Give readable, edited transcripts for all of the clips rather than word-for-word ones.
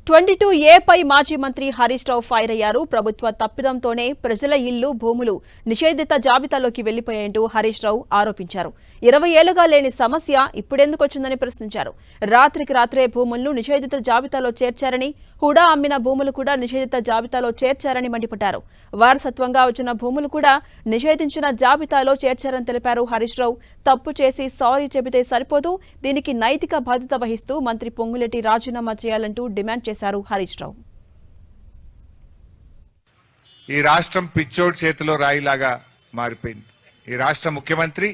22A పై మాజీ మంత్రి Harish Rao fire అయ్యారు. ప్రభుత్వ తప్పిదంతోనే ప్రజల ఇళ్లు, భూములు నిషేధిత జాబితాలోకి వెళ్లిపోయాయంటూ హరీష్ రావు ఆరోపించారు. 20 ఏళ్లుగా లేని సమస్య ఇప్పుడెందుకు వచ్చిందని ప్రశ్నించారు. రాత్రికి రాత్రే భూములను నిషేధిత జాబితాలో చేర్చారని, హుడా అమ్మిన భూములు కూడా నిషేధిత జాబితాలో చేర్చారని మండిపడ్డారు. వారసత్వంగా వచ్చిన భూములు కూడా నిషేధించిన జాబితాలో చేర్చారని తెలిపారు. హరీష్ రావు తప్పు చేసి సారీ చెబితే సరిపోదు, దీనికి నైతిక బాధ్యత వహిస్తూ మంత్రి పొంగులేటి రాజీనామా చేయాలంటూ డిమాండ్ చేశారు హరీష్ రావు. ఈ రాష్ట్రం పిచ్చోడ్ చేతిలో రాయిలాగా మారిపోయింది. ఈ రాష్ట్ర ముఖ్యమంత్రి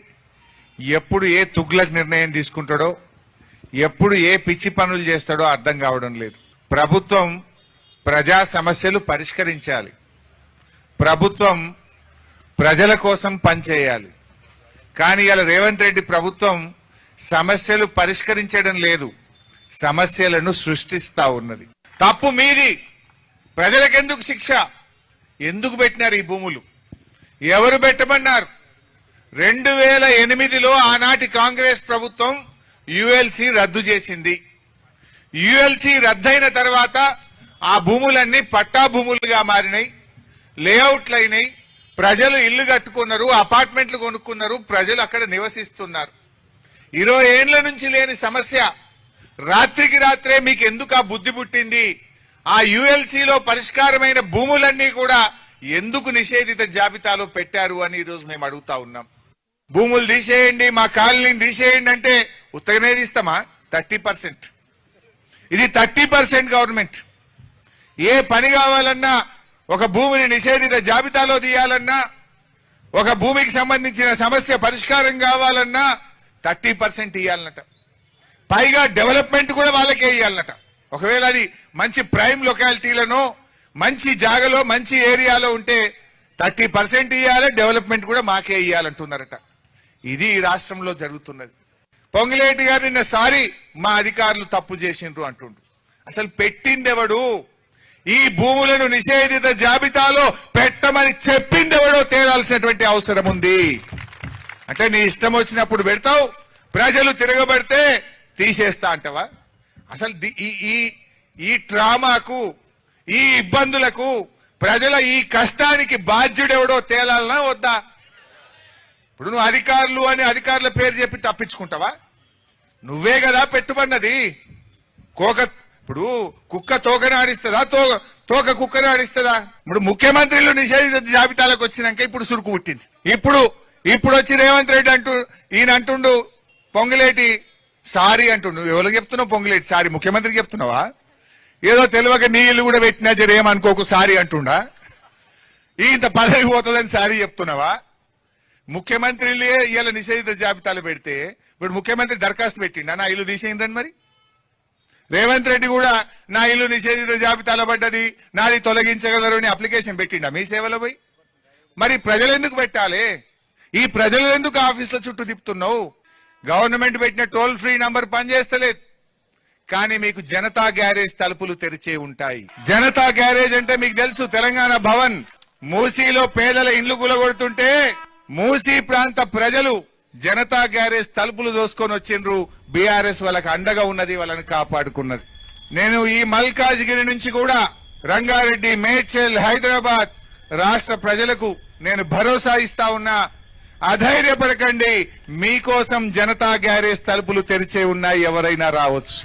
ఎప్పుడు ఏ తుగ్లక్ నిర్ణయం తీసుకుంటాడో, ఎప్పుడు ఏ పిచ్చి పనులు చేస్తాడో అర్థం కావడం లేదు. ప్రభుత్వం ప్రజా సమస్యలు పరిష్కరించాలి, ప్రభుత్వం ప్రజల కోసం పనిచేయాలి. కానీ ఇలా రేవంత్ రెడ్డి ప్రభుత్వం సమస్యలు పరిష్కరించడం లేదు, సమస్యలను సృష్టిస్తా ఉన్నది. తప్పు మీది. ప్రజలకెందుకు శిక్ష? ఎందుకు పెట్టినారు ఈ భూములు? ఎవరు పెట్టమన్నారు? 2008లో ఆనాటి కాంగ్రెస్ ప్రభుత్వం యుఎల్సి రద్దు చేసింది. యుఎల్సి రద్దయిన తర్వాత ఆ భూములన్నీ పట్టా భూములుగా మారినాయి, లేఅవుట్లు అయినాయి, ప్రజలు ఇల్లు కట్టుకున్నారు, అపార్ట్మెంట్లు కొనుక్కున్నారు, ప్రజలు అక్కడ నివసిస్తున్నారు. 20 ఏళ్ల నుంచి లేని సమస్య రాత్రికి రాత్రే మీకు ఎందుకు ఆ బుద్ధి పుట్టింది? ఆ యుఎల్సిలో పరిష్కారమైన భూములన్నీ కూడా ఎందుకు నిషేధిత జాబితాలో పెట్టారు అని ఈరోజు మేము అడుగుతా ఉన్నాం. భూములు తీసేయండి, మా కాలనీని తీసేయండి అంటే ఉత్తగానే తీస్తామా? 30%. ఇది 30% గవర్నమెంట్. ఏ పని కావాలన్నా, ఒక భూమిని నిషేధిత జాబితాలో తీయాలన్నా, ఒక భూమికి సంబంధించిన సమస్య పరిష్కారం కావాలన్నా 30% ఇవ్వాలన్నట. పైగా డెవలప్మెంట్ కూడా వాళ్ళకే ఇవ్వాలన్నట. ఒకవేళ అది మంచి ప్రైమ్ లొకాలిటీలను, మంచి జాగలో, మంచి ఏరియాలో ఉంటే 30% ఇవ్వాలి, డెవలప్మెంట్ కూడా మాకే ఇవ్వాలంటున్నారట. ఇది ఈ రాష్ట్రంలో జరుగుతున్నది. పొంగులేటి గారు నిన్న సారీ మా అధికారులు తప్పు చేసిండ్రు అంటుండ్రు. అసలు పెట్టిందెవడు? ఈ భూములను నిషేధిత జాబితాలో పెట్టమని చెప్పిందెవడో తేలాల్సినటువంటి అవసరం ఉంది. అంటే నీ ఇష్టం వచ్చినప్పుడు పెడతావు, ప్రజలు తిరగబడితే తీసేస్తా అంటవా? అసలు ఈ ట్రామాకు, ఈ ఇబ్బందులకు, ప్రజల ఈ కష్టానికి బాధ్యుడెవడో తేలాలనా వద్దా? ఇప్పుడు నువ్వు అధికారులు అని అధికారుల పేరు చెప్పి తప్పించుకుంటావా? నువ్వే కదా పెట్టుబడినది. ఇప్పుడు కుక్క తోకను ఆడిస్తుందా, తోక కుక్కను ఆడిస్తుందా? ఇప్పుడు ముఖ్యమంత్రులు నిషేధిత జాబితాలకు వచ్చినాక ఇప్పుడు సురుకు పుట్టింది. ఇప్పుడు వచ్చి రేవంత్ రెడ్డి ఈయన అంటుండు, పొంగులేటి సారీ అంటుండు. ఎవరికి చెప్తున్నావు పొంగులేటి సారీ? ముఖ్యమంత్రికి చెప్తున్నావా? ఏదో తెలియక నీ ఇల్లు కూడా పెట్టినా జరేమనుకోకు సారీ అంటుండా? ఇంత పదవి పోతుందని సారీ చెప్తున్నావా? ముఖ్యమంత్రిలే ఇలా నిషేధిత జాబితాలు పెడితే ఇప్పుడు ముఖ్యమంత్రి దరఖాస్తు పెట్టిండా నా ఇల్లు తీసేయండి? మరి రేవంత్ రెడ్డి కూడా నా ఇల్లు నిషేధిత జాబితాలో పడ్డది, నాది తొలగించగలరు అని అప్లికేషన్ పెట్టిండా మీ సేవలో పోయి? మరి ప్రజలు ఎందుకు పెట్టాలి? ఈ ప్రజలు ఎందుకు ఆఫీసుల చుట్టూ తిప్పుతున్నావు? గవర్నమెంట్ పెట్టిన టోల్ ఫ్రీ నంబర్ పనిచేస్తలేదు, కానీ మీకు జనతా గ్యారేజ్ తలుపులు తెరిచే ఉంటాయి. జనతా గ్యారేజ్ అంటే మీకు తెలుసు, తెలంగాణ భవన్ మూసీలో పేదల ఇండ్లు కూలగొడుతుంటే మూసీ ప్రాంత ప్రజలు జనతా గ్యారేజ్ తలుపులు దోసుకొని వచ్చిండ్రు. బీఆర్ఎస్ వాళ్ళకి అండగా ఉన్నది, వాళ్ళని కాపాడుకున్నది. నేను ఈ మల్కాజ్గిరి నుంచి కూడా రంగారెడ్డి, మేడ్చల్, హైదరాబాద్ రాష్ట్ర ప్రజలకు నేను భరోసా ఇస్తా ఉన్నా, అధైర్యపడకండి. మీకోసం జనతా గ్యారేజ్ తలుపులు తెరిచే ఉన్నాయి, ఎవరైనా రావచ్చు.